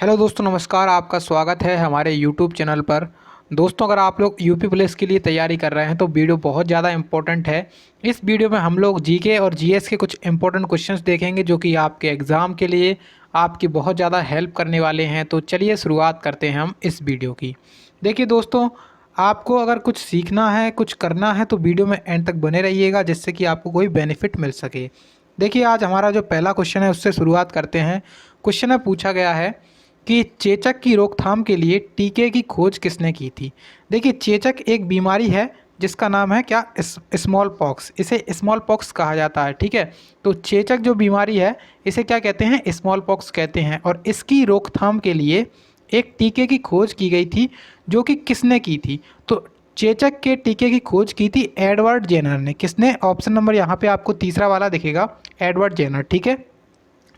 Hello दोस्तों, नमस्कार। आपका स्वागत है हमारे यूट्यूब चैनल पर। दोस्तों, अगर आप लोग यूपी पुलिस के लिए तैयारी कर रहे हैं तो वीडियो बहुत ज़्यादा इम्पोर्टेंट है। इस वीडियो में हम लोग जीके और जीएस के कुछ इम्पोर्टेंट क्वेश्चंस देखेंगे जो कि आपके एग्ज़ाम के लिए आपकी बहुत ज़्यादा हेल्प करने वाले हैं। तो चलिए शुरुआत करते हैं हम इस वीडियो की। देखिए दोस्तों, आपको अगर कुछ सीखना है, कुछ करना है तो वीडियो में एंड तक बने रहिएगा जिससे कि आपको कोई बेनिफिट मिल सके। देखिए, आज हमारा जो पहला क्वेश्चन है उससे शुरुआत करते हैं। क्वेश्चन में पूछा गया है कि चेचक की रोकथाम के लिए टीके की खोज किसने की थी। देखिए, चेचक एक बीमारी है जिसका नाम है क्या, स्मॉल पॉक्स। इसे स्मॉल पॉक्स कहा जाता है, ठीक है। तो चेचक जो बीमारी है इसे क्या कहते हैं, स्मॉल पॉक्स कहते हैं। और इसकी रोकथाम के लिए एक टीके की खोज की गई थी जो कि किसने की थी। तो चेचक के टीके की खोज की थी एडवर्ड जेनर ने। किसने? ऑप्शन नंबर यहाँ पे आपको तीसरा वाला दिखेगा, एडवर्ड जेनर, ठीक है।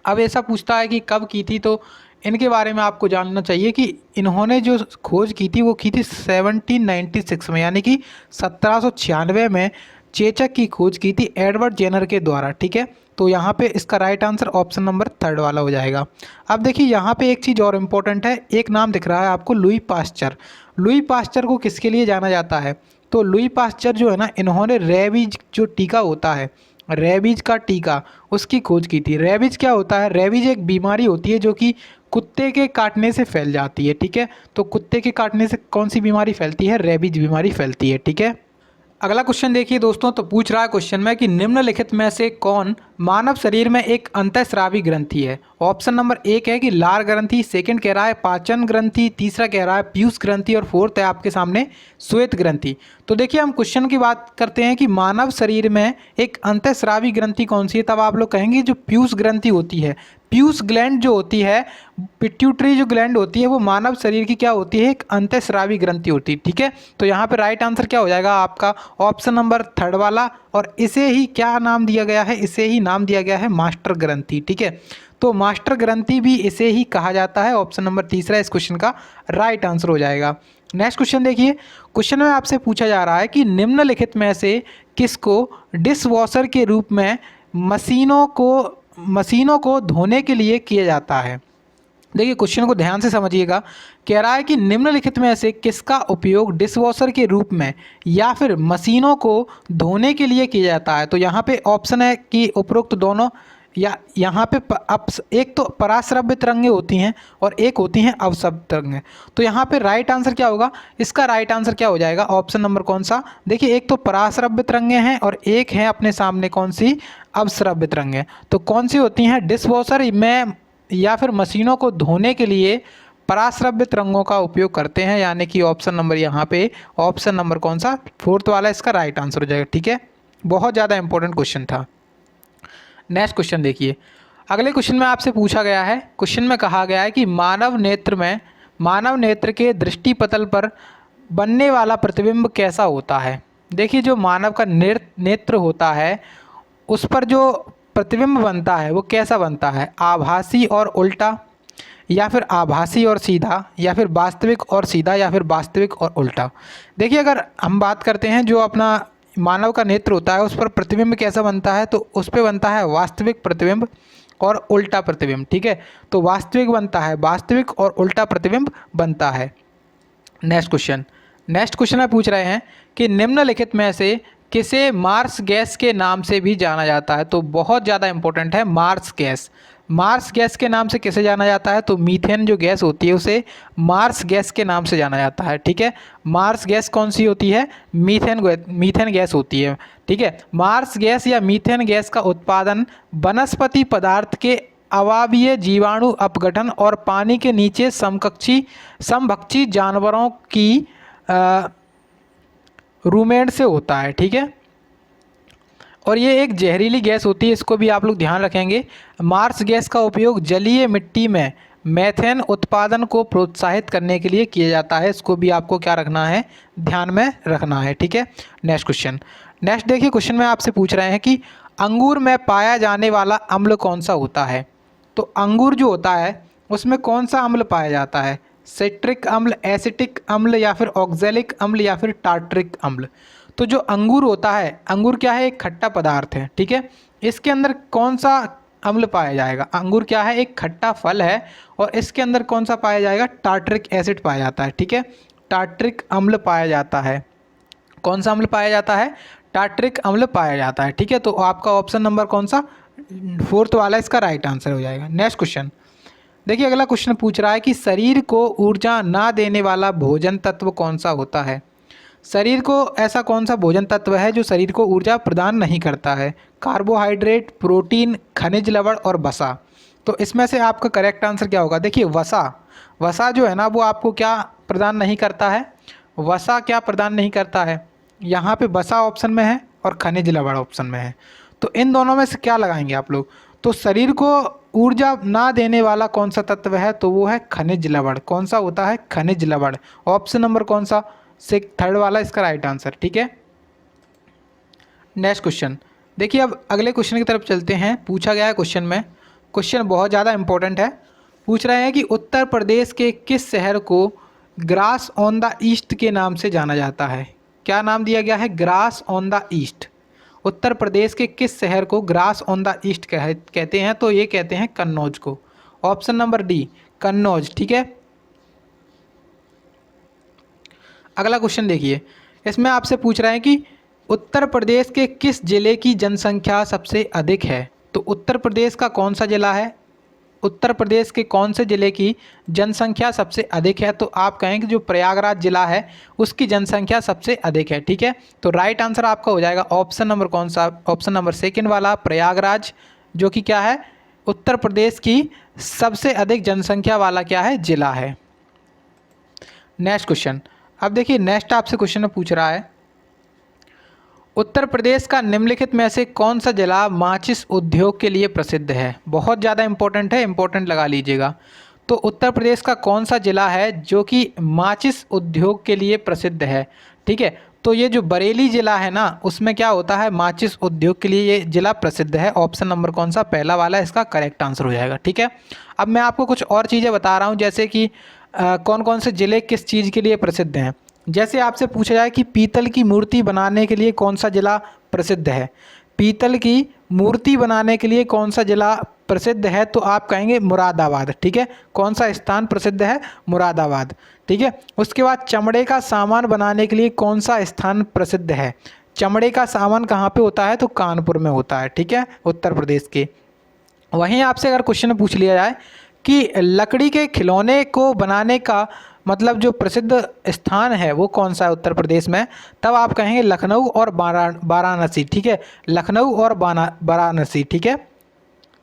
अब ऐसा पूछता है कि कब की थी, तो इनके बारे में आपको जानना चाहिए कि इन्होंने जो खोज की थी वो की थी 1796 में, यानी कि 1796 में चेचक की खोज की थी एडवर्ड जेनर के द्वारा, ठीक है। तो यहाँ पे इसका right answer option number third वाला हो जाएगा। अब देखिए, यहाँ पे एक चीज़ और इम्पोर्टेंट है। एक नाम दिख रहा है आपको, लुई पास्चर। लुई पास्चर को किसके लिए जाना जाता है? तो लुई पास्चर जो है ना, इन्होंने रेबीज जो टीका होता है, रेबीज का टीका, उसकी खोज की थी। रेबीज क्या होता है? रेबीज एक बीमारी होती है जो कि कुत्ते के काटने से फैल जाती है, ठीक है। तो कुत्ते के काटने से कौन सी बीमारी फैलती है? रेबीज बीमारी फैलती है, ठीक है। अगला क्वेश्चन देखिए दोस्तों, तो पूछ रहा है क्वेश्चन में कि निम्नलिखित में से कौन मानव शरीर में एक अंतःस्रावी ग्रंथि है। ऑप्शन नंबर एक है कि लार ग्रंथि, सेकंड कह रहा है पाचन ग्रंथि, तीसरा कह रहा है पीयूष ग्रंथि और फोर्थ है आपके सामने श्वेत ग्रंथि। तो देखिए, हम क्वेश्चन की बात करते हैं कि मानव शरीर में एक अंतःस्रावी ग्रंथि कौन सी है, तब आप लोग कहेंगे जो पीयूष ग्रंथि होती है। पीयूष ग्लैंड जो होती है, पिट्यूटरी जो ग्लैंड होती है, वो मानव शरीर की क्या होती है? एक अंतःस्रावी ग्रंथि होती है, ठीक है। तो यहाँ पे राइट आंसर क्या हो जाएगा आपका? ऑप्शन नंबर थर्ड वाला। और इसे ही क्या नाम दिया गया है? इसे ही नाम दिया गया है मास्टर ग्रंथि, ठीक है। तो मास्टर ग्रंथि भी इसे ही कहा जाता है। ऑप्शन नंबर तीसरा इस क्वेश्चन का राइट आंसर हो जाएगा। नेक्स्ट क्वेश्चन देखिए। क्वेश्चन में आपसे पूछा जा रहा है कि निम्नलिखित में से किसको डिश वॉशर के रूप में मशीनों को धोने के लिए किया जाता है। देखिए, क्वेश्चन को ध्यान से समझिएगा। कह रहा है कि निम्नलिखित में से किसका उपयोग डिशवॉशर के रूप में या फिर मशीनों को धोने के लिए किया जाता है। तो यहाँ पे ऑप्शन है कि उपरोक्त दोनों, या यहाँ पे एक तो पराश्रव्य तरंगें होती हैं और एक होती हैं अवशब्द तरंगें। तो यहाँ पे राइट आंसर क्या होगा? इसका राइट आंसर क्या हो जाएगा? ऑप्शन नंबर कौन सा? देखिए, एक तो पराश्रव्य तरंगें हैं और एक है अपने सामने कौन सी? अवश्रव्य तरंगें। तो कौन सी होती हैं? डिशवॉशर में या फिर मशीनों को धोने के लिए पराश्रव्य तरंगों का उपयोग करते हैं, यानी कि ऑप्शन नंबर यहाँ पे ऑप्शन नंबर कौन सा? फोर्थ वाला इसका राइट आंसर हो जाएगा, ठीक है। बहुत ज़्यादा इंपॉर्टेंट क्वेश्चन था। नेक्स्ट क्वेश्चन देखिए। अगले क्वेश्चन में आपसे पूछा गया है, क्वेश्चन में कहा गया है कि मानव नेत्र के दृष्टिपटल पर बनने वाला प्रतिबिंब कैसा होता है। देखिए, जो मानव का नेत्र होता है उस पर जो प्रतिबिंब बनता है वो कैसा बनता है? आभासी और उल्टा, या फिर आभासी और सीधा, या फिर वास्तविक और सीधा, या फिर वास्तविक और उल्टा। देखिए, अगर हम बात करते हैं जो अपना मानव का नेत्र होता है उस पर प्रतिबिंब कैसा बनता है, तो उस पर बनता है वास्तविक प्रतिबिंब और उल्टा प्रतिबिंब, ठीक है। तो वास्तविक बनता है, वास्तविक और उल्टा प्रतिबिंब बनता है। नेक्स्ट क्वेश्चन में पूछ रहे हैं कि निम्नलिखित में से किसे मार्स गैस के नाम से भी जाना जाता है। तो बहुत ज़्यादा इंपॉर्टेंट है मार्स गैस। मार्स गैस के नाम से किसे जाना जाता है? तो मीथेन जो गैस होती है उसे मार्स गैस के नाम से जाना जाता है, ठीक है। मार्स गैस कौन सी होती है? मीथेन गैस होती है, ठीक है। मार्स गैस या मीथेन गैस का उत्पादन वनस्पति पदार्थ के अवायवीय जीवाणु अपघटन और पानी के नीचे समभक्षी जानवरों की रूमेंट से होता है, ठीक है। और ये एक जहरीली गैस होती है, इसको भी आप लोग ध्यान रखेंगे। मार्स गैस का उपयोग जलीय मिट्टी में मेथेन उत्पादन को प्रोत्साहित करने के लिए किया जाता है। इसको भी आपको क्या रखना है? ध्यान में रखना है, ठीक है। नेक्स्ट देखिए, क्वेश्चन में आपसे पूछ रहे हैं कि अंगूर में पाया जाने वाला अम्ल कौन सा होता है। तो अंगूर जो होता है उसमें कौन सा अम्ल पाया जाता है? सिट्रिक अम्ल, एसिटिक अम्ल, या फिर ऑक्जेलिक अम्ल, या फिर टार्ट्रिक अम्ल। तो जो अंगूर होता है, अंगूर क्या है? एक खट्टा पदार्थ है, ठीक है। इसके अंदर कौन सा अम्ल पाया जाएगा। अंगूर क्या है, एक खट्टा फल है और इसके अंदर कौन सा पाया जाएगा, टार्टरिक एसिड पाया जाता है। ठीक है, टार्टरिक अम्ल पाया जाता है। कौन सा अम्ल पाया जाता है, टार्टरिक अम्ल पाया जाता है। ठीक है, तो आपका ऑप्शन नंबर कौन सा, फोर्थ वाला इसका राइट आंसर हो जाएगा। नेक्स्ट क्वेश्चन देखिए, अगला क्वेश्चन पूछ रहा है कि शरीर को ऊर्जा ना देने वाला भोजन तत्व कौन सा होता है। शरीर को ऐसा कौन सा भोजन तत्व है जो शरीर को ऊर्जा प्रदान नहीं करता है। कार्बोहाइड्रेट, प्रोटीन, खनिज लवण और वसा। तो इसमें से आपका करेक्ट आंसर क्या होगा, देखिए वसा। वसा जो है ना वो आपको क्या प्रदान नहीं करता है, वसा क्या प्रदान नहीं करता है, यहाँ पे वसा ऑप्शन में है और खनिज लवण ऑप्शन में है। तो इन दोनों में से क्या लगाएंगे आप लोग, तो शरीर को ऊर्जा ना देने वाला कौन सा तत्व है, तो वो है खनिज लवण। कौन सा होता है, खनिज लवण। ऑप्शन नंबर कौन सा, थर्ड वाला इसका राइट आंसर। ठीक है, नेक्स्ट क्वेश्चन देखिए, अब अगले क्वेश्चन की तरफ चलते हैं। पूछा गया है क्वेश्चन में, क्वेश्चन बहुत ज़्यादा इंपॉर्टेंट है। पूछ रहे हैं कि उत्तर प्रदेश के किस शहर को ग्रास ऑन द ईस्ट के नाम से जाना जाता है। क्या नाम दिया गया है, grass on the east. Uttar Pradesh के किस शहर को ग्रास ऑन द ईस्ट कहते हैं, तो ये कहते हैं कन्नौज को। Option number D, Kannauj. ठीक है, अगला क्वेश्चन देखिए, इसमें आपसे पूछ रहे हैं कि उत्तर प्रदेश के किस जिले की जनसंख्या सबसे अधिक है। तो उत्तर प्रदेश का कौन सा जिला है, उत्तर प्रदेश के कौन से ज़िले की जनसंख्या सबसे अधिक है, तो आप कहें कि जो प्रयागराज जिला है उसकी जनसंख्या सबसे अधिक है। ठीक है, तो राइट आंसर आपका हो जाएगा ऑप्शन नंबर कौन सा, ऑप्शन नंबर सेकंड वाला, प्रयागराज, जो कि क्या है, उत्तर प्रदेश की सबसे अधिक जनसंख्या वाला क्या है, जिला है। नेक्स्ट क्वेश्चन, अब देखिए नेक्स्ट आपसे क्वेश्चन में पूछ रहा है, उत्तर प्रदेश का निम्नलिखित में से कौन सा जिला माचिस उद्योग के लिए प्रसिद्ध है। बहुत ज़्यादा इंपॉर्टेंट है, इंपॉर्टेंट लगा लीजिएगा। तो उत्तर प्रदेश का कौन सा जिला है जो कि माचिस उद्योग के लिए प्रसिद्ध है। ठीक है, तो ये जो बरेली जिला है ना, उसमें क्या होता है, माचिस उद्योग के लिए ये जिला प्रसिद्ध है। ऑप्शन नंबर कौन सा, पहला वाला इसका करेक्ट आंसर हो जाएगा। ठीक है, अब मैं आपको कुछ और चीज़ें बता रहा हूँ, जैसे कि कौन कौन से ज़िले किस चीज़ के लिए प्रसिद्ध हैं। जैसे आपसे पूछा जाए कि पीतल की मूर्ति बनाने के लिए कौन सा जिला प्रसिद्ध है, पीतल की मूर्ति बनाने के लिए कौन सा जिला प्रसिद्ध है, तो आप कहेंगे मुरादाबाद। ठीक है, कौन सा स्थान प्रसिद्ध है, मुरादाबाद। ठीक है, उसके बाद चमड़े का सामान बनाने के लिए कौन सा स्थान प्रसिद्ध है, चमड़े का सामान कहाँ पे होता है, तो कानपुर में होता है। ठीक है, उत्तर प्रदेश के। वहीं आपसे अगर क्वेश्चन पूछ लिया जाए कि लकड़ी के खिलौने को बनाने का मतलब जो प्रसिद्ध स्थान है वो कौन सा है उत्तर प्रदेश में, तब आप कहेंगे लखनऊ और वाराणसी। ठीक है, लखनऊ और वाराणसी। ठीक है,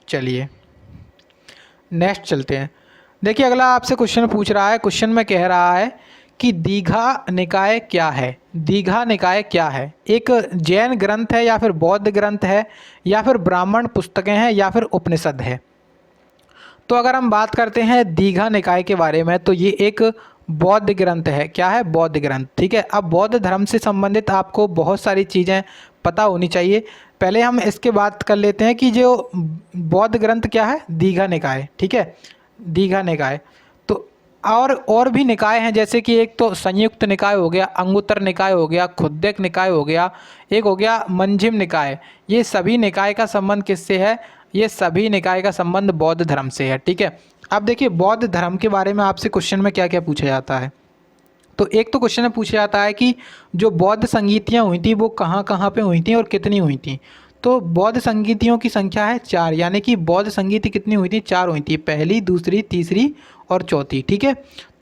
चलिए नेक्स्ट चलते हैं। देखिए, अगला आपसे क्वेश्चन पूछ रहा है, क्वेश्चन में कह रहा है कि दीघा निकाय क्या है। दीघा निकाय क्या है, एक जैन ग्रंथ है या फिर बौद्ध ग्रंथ है या फिर ब्राह्मण पुस्तकें हैं या फिर उपनिषद है। तो अगर हम बात करते हैं दीघा निकाय के बारे में, तो ये एक बौद्ध ग्रंथ है। क्या है, बौद्ध ग्रंथ। ठीक है, अब बौद्ध धर्म से संबंधित आपको बहुत सारी चीज़ें पता होनी चाहिए। पहले हम इसके बात कर लेते हैं कि जो बौद्ध ग्रंथ क्या है, दीघा निकाय। ठीक है, दीघा निकाय। तो और भी निकाय हैं, जैसे कि एक तो संयुक्त निकाय हो गया, अंगुत्तर निकाय हो गया, खुद्देक निकाय हो गया, एक हो गया मंजिम निकाय। ये सभी निकाय का संबंध किससे है, ये सभी निकाय का संबंध बौद्ध धर्म से है। ठीक है, अब देखिए बौद्ध धर्म के बारे में आपसे क्वेश्चन में क्या क्या पूछा जाता है। तो एक तो क्वेश्चन में पूछा जाता है कि जो बौद्ध संगीतियाँ हुई थी वो कहाँ कहाँ पे हुई थी और कितनी हुई थी। तो बौद्ध संगीतियों की संख्या है 4, यानी कि बौद्ध संगीति कितनी हुई थी, 4 हुई थी, पहली, दूसरी, तीसरी और चौथी। ठीक है,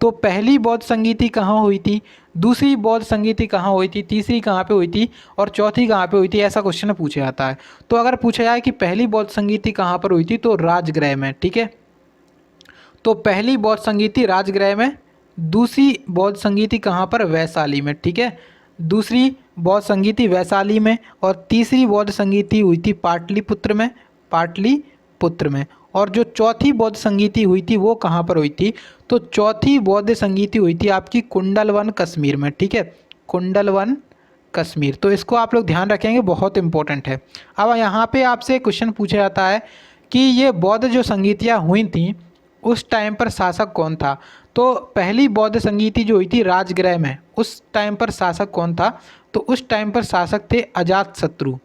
तो पहली बौद्ध संगीति कहाँ हुई थी, दूसरी बौद्ध संगीति कहाँ हुई थी, तीसरी कहाँ पे हुई थी और चौथी कहाँ पे हुई थी, ऐसा क्वेश्चन पूछा जाता है। तो अगर पूछा जाए कि पहली बौद्ध संगीति कहाँ पर हुई थी, तो राजगृह में। ठीक है, तो पहली बौद्ध संगीति राजगृह में, दूसरी बौद्ध संगीति कहाँ पर, वैशाली में। ठीक है, दूसरी बौद्ध संगीति वैशाली में और तीसरी बौद्ध संगीति हुई थी पाटलिपुत्र में, पाटलिपुत्र में। और जो चौथी बौद्ध संगीति हुई थी वो कहाँ पर हुई थी, तो चौथी बौद्ध संगीति हुई थी आपकी कुंडलवन कश्मीर में। ठीक है, कुंडलवन कश्मीर। तो इसको आप लोग ध्यान रखेंगे, बहुत इंपॉर्टेंट है। अब यहाँ पे आपसे क्वेश्चन पूछा जाता है कि ये बौद्ध जो संगीतियाँ हुई थी उस टाइम पर शासक कौन था। तो पहली बौद्ध संगीति जो हुई थी राजगृह में, उस टाइम पर शासक कौन था, तो उस टाइम पर शासक थे अजातशत्रु।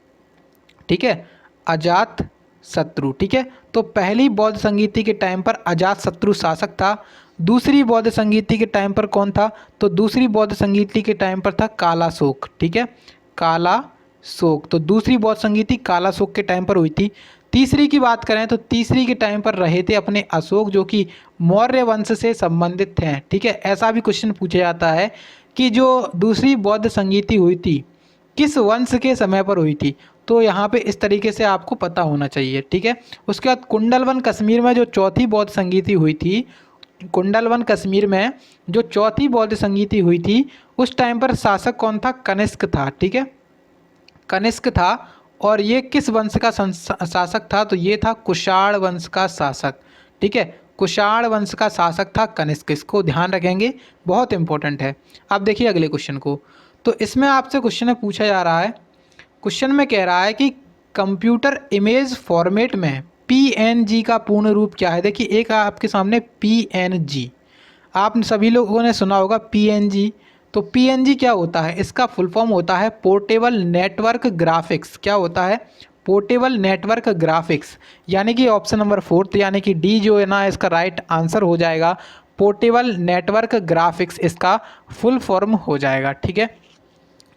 ठीक है, अजात शत्रु। ठीक है, तो पहली बौद्ध संगीति के टाइम पर अजात शत्रु शासक था। दूसरी बौद्ध संगीति के टाइम पर कौन था? तो दूसरी बौद्ध संगीति के टाइम पर था कालाशोक। ठीक है, कालाशोक। तो दूसरी बौद्ध संगीति कालाशोक के टाइम पर हुई थी। तीसरी की बात करें तो तीसरी के टाइम पर रहे थे अपने अशोक, जो कि मौर्य वंश से संबंधित हैं। ठीक है, ऐसा भी क्वेश्चन पूछा जाता है कि जो दूसरी बौद्ध संगीति हुई थी किस वंश के समय पर हुई थी, तो यहाँ पे इस तरीके से आपको पता होना चाहिए। ठीक है, उसके बाद कुंडलवन कश्मीर में जो चौथी बौद्ध संगीति हुई थी, कुंडलवन कश्मीर में जो चौथी बौद्ध संगीति हुई थी उस टाइम पर शासक कौन था? कनिष्क था। ठीक है, कनिष्क था। और ये किस वंश का शासक था? तो ये था कुषाण वंश का शासक। ठीक है, कुषाण वंश का शासक था कनिष्क। इसको ध्यान रखेंगे, बहुत इंपॉर्टेंट है। अब देखिए अगले क्वेश्चन को। तो इसमें आपसे क्वेश्चन में पूछा जा रहा है, क्वेश्चन में कह रहा है कि कंप्यूटर इमेज फॉर्मेट में PNG का पूर्ण रूप क्या है? देखिए एक आपके सामने PNG, आप सभी लोगों ने सुना होगा PNG। तो PNG क्या होता है? इसका फुल फॉर्म होता है पोर्टेबल नेटवर्क ग्राफिक्स। क्या होता है? Portable network graphics. यानी कि ऑप्शन नंबर 4 यानी कि डी जो है ना इसका राइट आंसर हो जाएगा। पोर्टेबल नेटवर्क ग्राफिक्स इसका फुल फॉर्म हो जाएगा। ठीक है,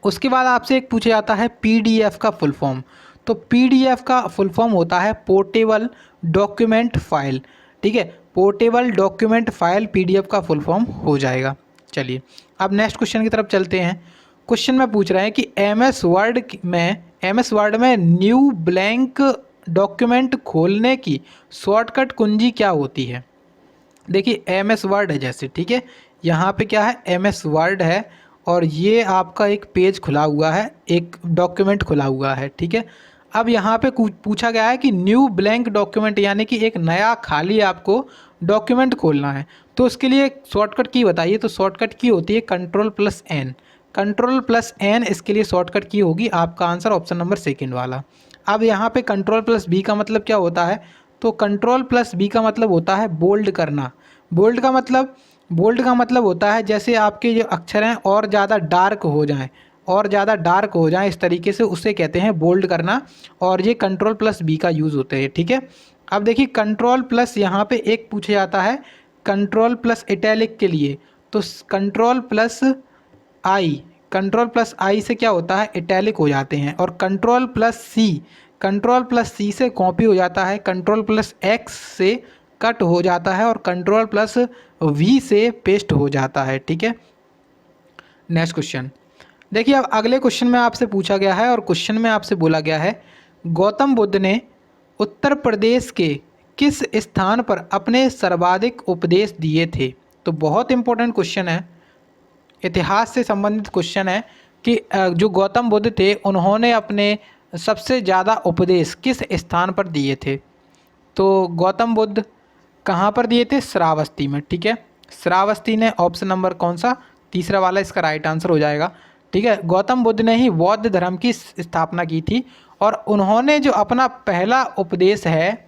उसके बाद आपसे एक पूछा जाता है PDF का फुल फॉर्म। तो PDF का फुल फॉर्म होता है पोर्टेबल डॉक्यूमेंट फाइल। ठीक है, पोर्टेबल डॉक्यूमेंट फाइल PDF का फुल फॉर्म हो जाएगा। चलिए अब नेक्स्ट क्वेश्चन की तरफ चलते हैं। क्वेश्चन में पूछ रहे हैं कि MS वर्ड में न्यू ब्लैंक डॉक्यूमेंट खोलने की शॉर्टकट कुंजी क्या होती है? देखिए MS वर्ड है जैसे, ठीक है, यहाँ पे क्या है? MS वर्ड है और ये आपका एक पेज खुला हुआ है, एक डॉक्यूमेंट खुला हुआ है। ठीक है, अब यहाँ पे पूछा गया है कि न्यू ब्लैंक डॉक्यूमेंट यानी कि एक नया खाली आपको डॉक्यूमेंट खोलना है, तो उसके लिए शॉर्टकट की बताइए। तो शॉर्टकट की होती है Ctrl+N। Ctrl+N इसके लिए शॉर्टकट की होगी। आपका आंसर ऑप्शन नंबर 2 वाला। अब यहाँ पे Ctrl+B का मतलब क्या होता है? तो Ctrl+B का मतलब होता है बोल्ड करना। बोल्ड का मतलब होता है जैसे आपके जो अक्षर हैं और ज़्यादा डार्क हो जाएं, इस तरीके से उसे कहते हैं बोल्ड करना। और ये Ctrl+B का यूज़ होता है। ठीक है, अब देखिए Ctrl+ यहाँ पे एक पूछा जाता है Ctrl+ इटैलिक के लिए। तो Ctrl+I से क्या होता है? इटैलिक हो जाते हैं। और Ctrl+C से कॉपी हो जाता है, Ctrl+X से कट हो जाता है और Ctrl+V से पेस्ट हो जाता है। ठीक है, नेक्स्ट क्वेश्चन देखिए। अब अगले क्वेश्चन में आपसे पूछा गया है और क्वेश्चन में आपसे बोला गया है गौतम बुद्ध ने उत्तर प्रदेश के किस स्थान पर अपने सर्वाधिक उपदेश दिए थे? तो बहुत इंपॉर्टेंट क्वेश्चन है, इतिहास से संबंधित क्वेश्चन है कि जो गौतम बुद्ध थे उन्होंने अपने सबसे ज़्यादा उपदेश किस स्थान पर दिए थे? तो गौतम बुद्ध कहाँ पर दिए थे? श्रावस्ती में। ठीक है, श्रावस्ती ने ऑप्शन नंबर कौन सा? 3 वाला इसका राइट आंसर हो जाएगा। ठीक है, गौतम बुद्ध ने ही बौद्ध धर्म की स्थापना की थी और उन्होंने जो अपना पहला उपदेश है,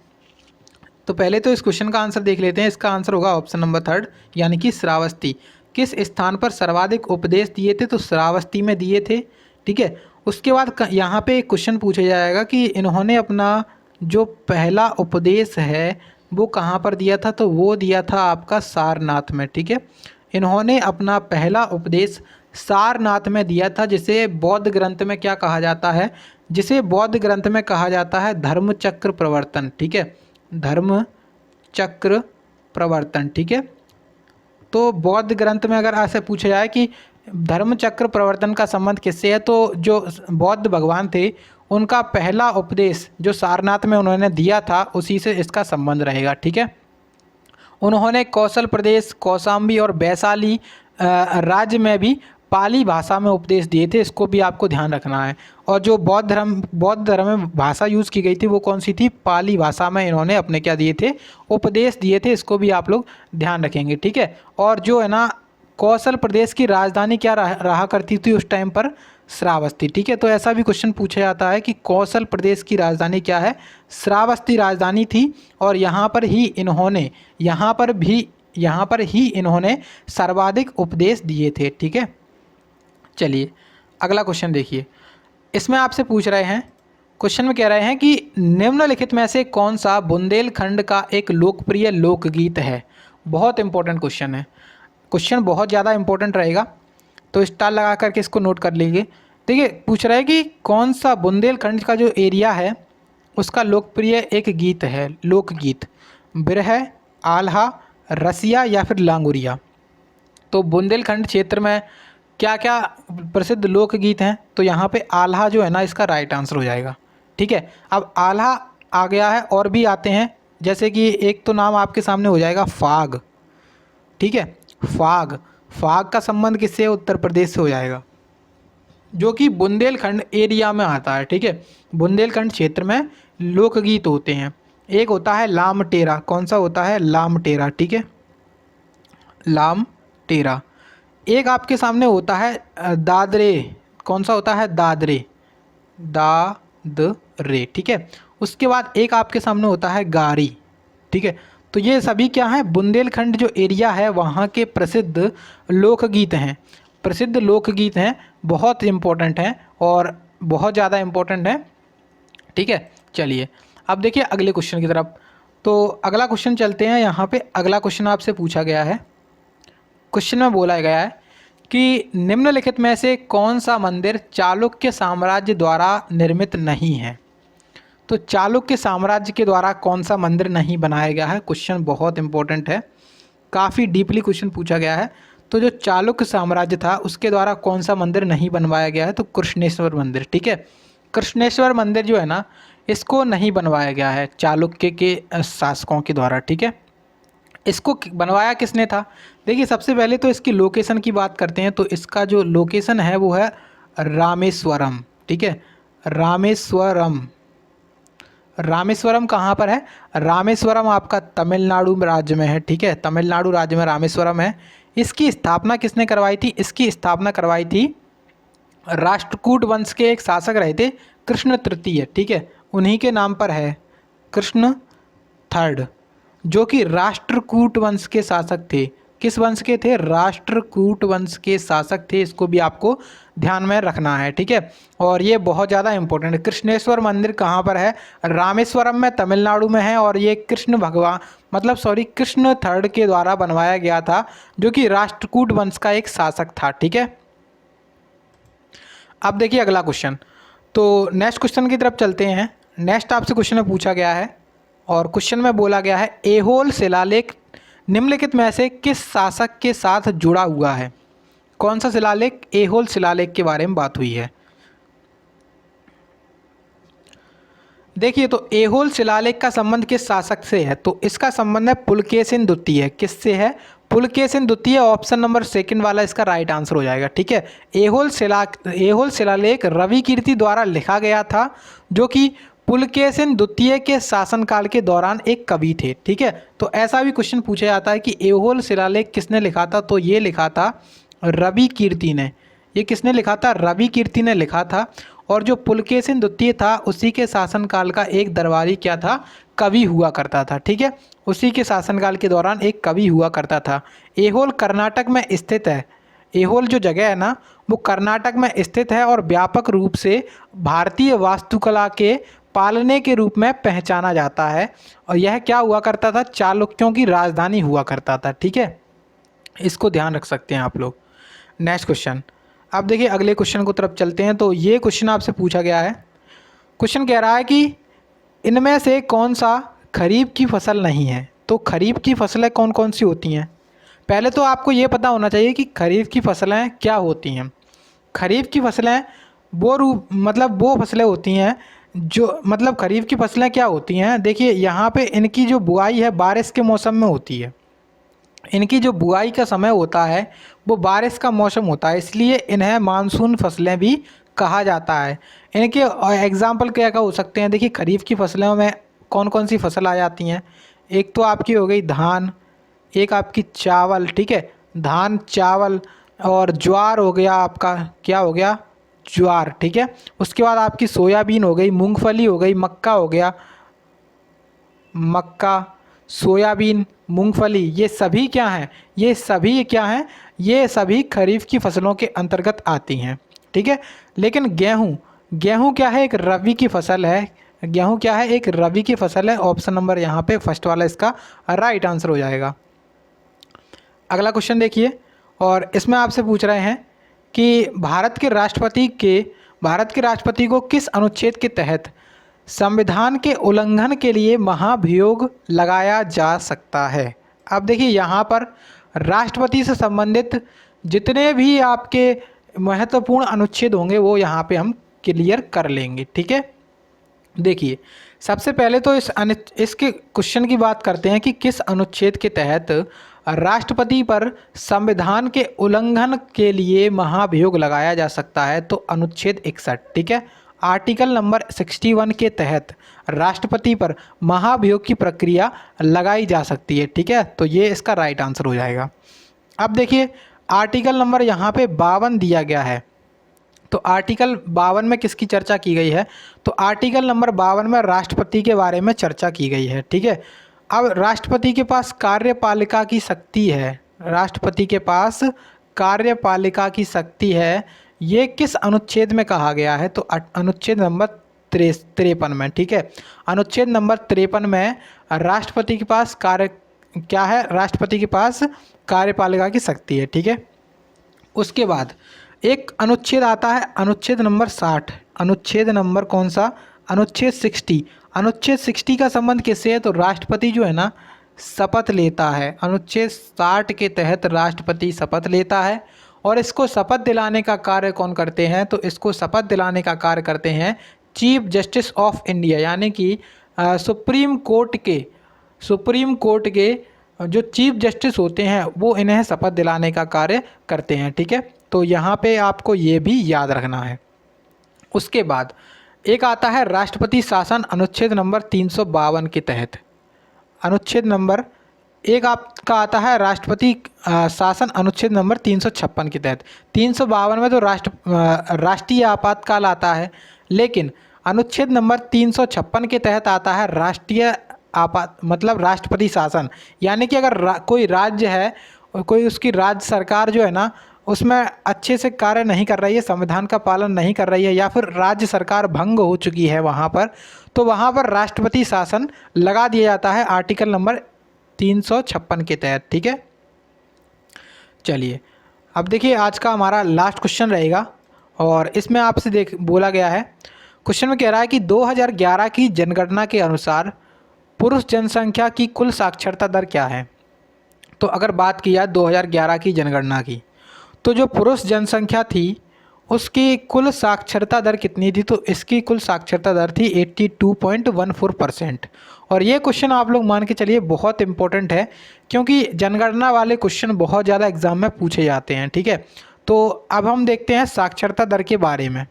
तो पहले तो इस क्वेश्चन का आंसर देख लेते हैं। इसका आंसर होगा ऑप्शन नंबर 3 यानी कि श्रावस्ती। किस स्थान पर सर्वाधिक उपदेश दिए थे? तो श्रावस्ती में दिए थे। ठीक है, उसके बाद यहाँ पे एक क्वेश्चन पूछा जाएगा कि इन्होंने अपना जो पहला उपदेश है वो कहाँ पर दिया था? तो वो दिया था आपका सारनाथ में। ठीक है, इन्होंने अपना पहला उपदेश सारनाथ में दिया था, जिसे बौद्ध ग्रंथ में क्या कहा जाता है? जिसे बौद्ध ग्रंथ में कहा जाता है धर्मचक्र प्रवर्तन। ठीक है, धर्मचक्र प्रवर्तन। ठीक है, तो बौद्ध ग्रंथ में अगर ऐसे पूछा जाए कि धर्मचक्र प्रवर्तन का संबंध किससे है, तो जो बौद्ध भगवान थे उनका पहला उपदेश जो सारनाथ में उन्होंने दिया था उसी से इसका संबंध रहेगा। ठीक है, उन्होंने कौशल प्रदेश, कौशाम्बी और वैशाली राज्य में भी पाली भाषा में उपदेश दिए थे। इसको भी आपको ध्यान रखना है। और जो बौद्ध धर्म में भाषा यूज़ की गई थी वो कौन सी थी? पाली भाषा में इन्होंने अपने क्या दिए थे? उपदेश दिए थे। इसको भी आप लोग ध्यान रखेंगे। ठीक है, और जो है ना कौशल प्रदेश की राजधानी क्या रहा करती थी उस टाइम पर? श्रावस्ती। ठीक है, तो ऐसा भी क्वेश्चन पूछा जाता है कि कौशल प्रदेश की राजधानी क्या है? श्रावस्ती राजधानी थी। और यहाँ पर ही इन्होंने सर्वाधिक उपदेश दिए थे। ठीक है, चलिए अगला क्वेश्चन देखिए। इसमें आपसे पूछ रहे हैं, क्वेश्चन में कह रहे हैं कि निम्नलिखित में से कौन सा बुंदेलखंड का एक लोकप्रिय लोकगीत है। बहुत इंपॉर्टेंट क्वेश्चन है, क्वेश्चन बहुत ज़्यादा इंपॉर्टेंट रहेगा, तो स्टार लगा करके इसको नोट कर लीजिए। देखिए पूछ रहा है कि कौन सा बुंदेलखंड का जो एरिया है उसका लोकप्रिय एक गीत है, लोकगीत, बिरह, आल्हा, रसिया या फिर लांगुरिया। तो बुंदेलखंड क्षेत्र में क्या क्या प्रसिद्ध लोकगीत हैं, तो यहाँ पे आल्हा जो है ना इसका राइट आंसर हो जाएगा। ठीक है, अब आल्हा आ गया है और भी आते हैं, जैसे कि एक तो नाम आपके सामने हो जाएगा फाग। ठीक है, फाग, फाग का संबंध किससे, उत्तर प्रदेश से हो जाएगा, जो कि बुंदेलखंड एरिया में आता है। ठीक है, बुंदेलखंड क्षेत्र में लोकगीत होते हैं। एक होता है लामटेरा, कौन सा होता है, लामटेरा। ठीक है, लामटेरा। एक आपके सामने होता है दादरे, कौन सा होता है, दादरे, दादरे। ठीक है, उसके बाद एक आपके सामने होता है गारी। ठीक है, तो ये सभी क्या है, बुंदेलखंड जो एरिया है वहाँ के प्रसिद्ध लोकगीत हैं, प्रसिद्ध लोकगीत हैं, बहुत इम्पोर्टेंट हैं और बहुत ज़्यादा इम्पोर्टेंट हैं। ठीक है, चलिए अब देखिए अगले क्वेश्चन की तरफ। तो अगला क्वेश्चन चलते हैं, यहाँ पे अगला क्वेश्चन आपसे पूछा गया है। क्वेश्चन में बोला गया है कि निम्नलिखित में से कौन सा मंदिर चालुक्य साम्राज्य द्वारा निर्मित नहीं है। तो चालुक्य साम्राज्य के द्वारा कौन सा मंदिर नहीं बनाया गया है, क्वेश्चन बहुत इंपॉर्टेंट है, काफ़ी डीपली क्वेश्चन पूछा गया है। तो जो चालुक्य साम्राज्य था उसके द्वारा कौन सा मंदिर नहीं बनवाया गया है, तो कृष्णेश्वर मंदिर। ठीक है, कृष्णेश्वर मंदिर जो है ना इसको नहीं बनवाया गया है चालुक्य के शासकों के द्वारा। ठीक है, इसको बनवाया किसने था, देखिए सबसे पहले तो इसकी लोकेशन की बात करते हैं। तो इसका जो लोकेशन है वो है रामेश्वरम। ठीक है, रामेश्वरम, रामेश्वरम कहाँ पर है, रामेश्वरम आपका तमिलनाडु राज्य में है। ठीक है, तमिलनाडु राज्य में रामेश्वरम है। इसकी स्थापना किसने करवाई थी, इसकी स्थापना करवाई थी राष्ट्रकूट वंश के एक शासक रहे थे कृष्ण तृतीय। ठीक है, उन्हीं के नाम पर है, कृष्ण थर्ड, जो कि राष्ट्रकूट वंश के शासक थे। किस वंश के थे, राष्ट्रकूट वंश के शासक थे, इसको भी आपको ध्यान में रखना है। ठीक है, और ये बहुत ज़्यादा इंपॉर्टेंट है। कृष्णेश्वर मंदिर कहाँ पर है, रामेश्वरम में, तमिलनाडु में है, और ये कृष्ण भगवान कृष्ण थर्ड के द्वारा बनवाया गया था, जो कि राष्ट्रकूट वंश का एक शासक था। ठीक है, अब देखिए अगला क्वेश्चन। तो नेक्स्ट क्वेश्चन की तरफ चलते हैं। नेक्स्ट आपसे क्वेश्चन में पूछा गया है और क्वेश्चन में बोला गया है ऐहोल शिलालेख निम्नलिखित में से किस शासक के साथ जुड़ा हुआ है। कौन सा शिलालेख, ऐहोल शिलालेख के बारे में बात हुई है। देखिए तो ऐहोल शिलालेख का संबंध किस शासक से है, तो इसका संबंध है पुलकेशिन द्वितीय। किससे है, पुलकेशिन द्वितीय, ऑप्शन नंबर सेकंड वाला इसका राइट आंसर हो जाएगा। ठीक है, ऐहोल शिलालेख रवि कीर्ति द्वारा लिखा गया था, जो कि पुलकेशिन द्वितीय के शासनकाल के दौरान एक कवि थे। ठीक है, तो ऐसा भी क्वेश्चन पूछा जाता है कि ऐहोल शिलालेख किसने लिखा था, तो ये लिखा था रवि कीर्ति ने। ये किसने लिखा था, रवि कीर्ति ने लिखा था। और जो पुलकेशिन द्वितीय था उसी के शासनकाल का एक दरबारी क्या था, कवि हुआ करता था। ठीक है, उसी के शासनकाल के दौरान एक कवि हुआ करता था। ऐहोल कर्नाटक में स्थित है। ऐहोल जो जगह है ना वो कर्नाटक में स्थित है और व्यापक रूप से भारतीय वास्तुकला के पालने के रूप में पहचाना जाता है। और यह क्या हुआ करता था, चालुक्यों की राजधानी हुआ करता था। ठीक है, इसको ध्यान रख सकते हैं आप लोग। नेक्स्ट क्वेश्चन, अब देखिए अगले क्वेश्चन को तरफ चलते हैं। तो ये क्वेश्चन आपसे पूछा गया है। क्वेश्चन कह रहा है कि इनमें से कौन सा खरीफ की फसल नहीं है। तो खरीफ की फसलें कौन कौन सी होती हैं, पहले तो आपको ये पता होना चाहिए कि खरीफ की फसलें क्या होती हैं। खरीफ की फसलें वो फसलें होती हैं जो खरीफ की फसलें क्या होती हैं, देखिए यहाँ पे इनकी जो बुआई है बारिश के मौसम में होती है। इनकी जो बुआई का समय होता है वो बारिश का मौसम होता है, इसलिए इन्हें मानसून फसलें भी कहा जाता है। इनके एग्जाम्पल क्या क्या हो सकते हैं, देखिए खरीफ की फसलों में कौन कौन सी फसल आ जाती हैं। एक तो आपकी हो गई धान, एक आपकी चावल। ठीक है, धान, चावल, और ज्वार हो गया आपका, क्या हो गया, ज्वार। ठीक है, उसके बाद आपकी सोयाबीन हो गई, मूंगफली हो गई, मक्का हो गया, मक्का, सोयाबीन, मूंगफली, ये सभी क्या हैं, ये सभी खरीफ की फसलों के अंतर्गत आती हैं। ठीक है, लेकिन गेहूँ गेहूं क्या है? एक रबी की फसल है। गेहूं क्या है? एक रबी की फसल है। ऑप्शन नंबर यहाँ पे फर्स्ट वाला इसका राइट आंसर हो जाएगा। अगला क्वेश्चन देखिए, और इसमें आपसे पूछ रहे हैं कि भारत के राष्ट्रपति को किस अनुच्छेद के तहत संविधान के उल्लंघन के लिए महाभियोग लगाया जा सकता है? अब देखिए यहाँ पर राष्ट्रपति से संबंधित जितने भी आपके महत्वपूर्ण अनुच्छेद होंगे वो यहाँ पे हम क्लियर कर लेंगे, ठीक है। देखिए सबसे पहले तो इसके क्वेश्चन की बात करते हैं कि किस अनुच्छेद के तहत राष्ट्रपति पर संविधान के उल्लंघन के लिए महाभियोग लगाया जा सकता है। तो अनुच्छेद 61, ठीक है, आर्टिकल नंबर 61 के तहत राष्ट्रपति पर महाभियोग की प्रक्रिया लगाई जा सकती है, ठीक है। तो ये इसका राइट आंसर हो जाएगा। अब देखिए आर्टिकल नंबर यहाँ पे 52 दिया गया है। तो आर्टिकल 52 में किसकी चर्चा की गई है? तो आर्टिकल नंबर 52 में राष्ट्रपति के बारे में चर्चा की गई है, ठीक है। अब राष्ट्रपति के पास कार्यपालिका की शक्ति है, राष्ट्रपति के पास कार्यपालिका की शक्ति है। ये किस अनुच्छेद में कहा गया है? तो अनुच्छेद नंबर 53 में, ठीक है। अनुच्छेद नंबर 53 में राष्ट्रपति के पास क्या है? राष्ट्रपति के पास कार्यपालिका की शक्ति है, ठीक है। उसके बाद एक अनुच्छेद आता है, अनुच्छेद नंबर 60। अनुच्छेद नंबर कौन सा? अनुच्छेद 60। अनुच्छेद 60 का संबंध किससे है? तो राष्ट्रपति जो है ना शपथ लेता है। अनुच्छेद 60 के तहत राष्ट्रपति शपथ लेता है, और इसको शपथ दिलाने का कार्य कौन करते हैं? तो इसको शपथ दिलाने का कार्य करते हैं चीफ जस्टिस ऑफ इंडिया, यानी कि सुप्रीम कोर्ट के जो चीफ जस्टिस होते हैं वो इन्हें शपथ दिलाने का कार्य करते हैं, ठीक है। तो यहाँ पे आपको ये भी याद रखना है। उसके बाद एक आता है राष्ट्रपति शासन, अनुच्छेद नंबर 352 के तहत। अनुच्छेद नंबर एक आपका आता है राष्ट्रपति शासन, अनुच्छेद नंबर 356 के तहत। 352 में तो राष्ट्रीय आपातकाल आता है, लेकिन अनुच्छेद नंबर 356 के तहत आता है राष्ट्रीय मतलब राष्ट्रपति शासन। यानी कि अगर कोई राज्य है और कोई उसकी राज्य सरकार जो है ना उसमें अच्छे से कार्य नहीं कर रही है, संविधान का पालन नहीं कर रही है, या फिर राज्य सरकार भंग हो चुकी है वहाँ पर, तो वहाँ पर राष्ट्रपति शासन लगा दिया जाता है आर्टिकल नंबर 356 के तहत, ठीक है। चलिए अब देखिए आज का हमारा लास्ट क्वेश्चन रहेगा, और इसमें आपसे बोला गया है, क्वेश्चन में कह रहा है कि 2011 की जनगणना के अनुसार पुरुष जनसंख्या की कुल साक्षरता दर क्या है? तो अगर बात की जाए 2011 की जनगणना की, तो जो पुरुष जनसंख्या थी उसकी कुल साक्षरता दर कितनी थी? तो इसकी कुल साक्षरता दर थी 82.14%। और ये क्वेश्चन आप लोग मान के चलिए बहुत इंपॉर्टेंट है, क्योंकि जनगणना वाले क्वेश्चन बहुत ज़्यादा एग्जाम में पूछे जाते हैं, ठीक है। तो अब हम देखते हैं साक्षरता दर के बारे में।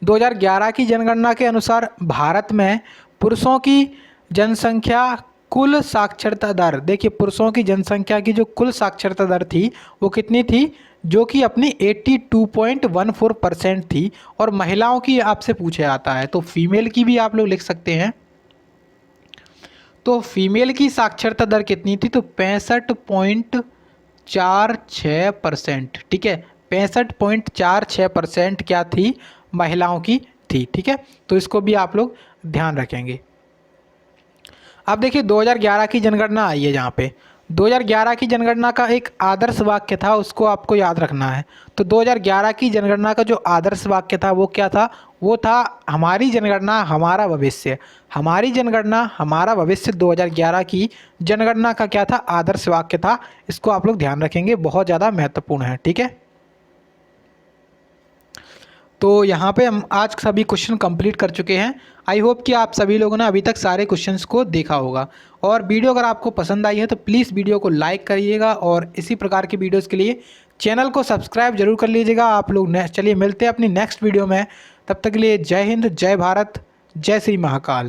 2011 की जनगणना के अनुसार भारत में पुरुषों की जनसंख्या कुल साक्षरता दर, देखिए पुरुषों की जनसंख्या की जो कुल साक्षरता दर थी वो कितनी थी? जो कि अपनी 82.14% थी। और महिलाओं की आपसे पूछा जाता है, तो फीमेल की भी आप लोग लिख सकते हैं। तो फीमेल की साक्षरता दर कितनी थी? तो 65.46%, ठीक है। 65.46% क्या थी? महिलाओं की थी, ठीक है। तो इसको भी आप लोग ध्यान रखेंगे। अब देखिए 2011 की जनगणना आई है, जहाँ पे 2011 की जनगणना का एक आदर्श वाक्य था, उसको आपको याद रखना है। तो 2011 की जनगणना का जो आदर्श वाक्य था वो क्या था? वो था हमारी जनगणना हमारा भविष्य। हमारी जनगणना हमारा भविष्य 2011 की जनगणना का क्या था? आदर्श वाक्य था। इसको आप लोग ध्यान रखेंगे, बहुत ज़्यादा महत्वपूर्ण है, ठीक है। तो यहाँ पे हम आज सभी क्वेश्चन कंप्लीट कर चुके हैं। आई होप कि आप सभी लोगों ने अभी तक सारे क्वेश्चंस को देखा होगा, और वीडियो अगर आपको पसंद आई है तो प्लीज़ वीडियो को लाइक करिएगा, और इसी प्रकार की वीडियोस के लिए चैनल को सब्सक्राइब जरूर कर लीजिएगा आप लोग। चलिए मिलते हैं अपनी नेक्स्ट वीडियो में, तब तक के लिए जय हिंद, जय भारत, जय श्री महाकाल।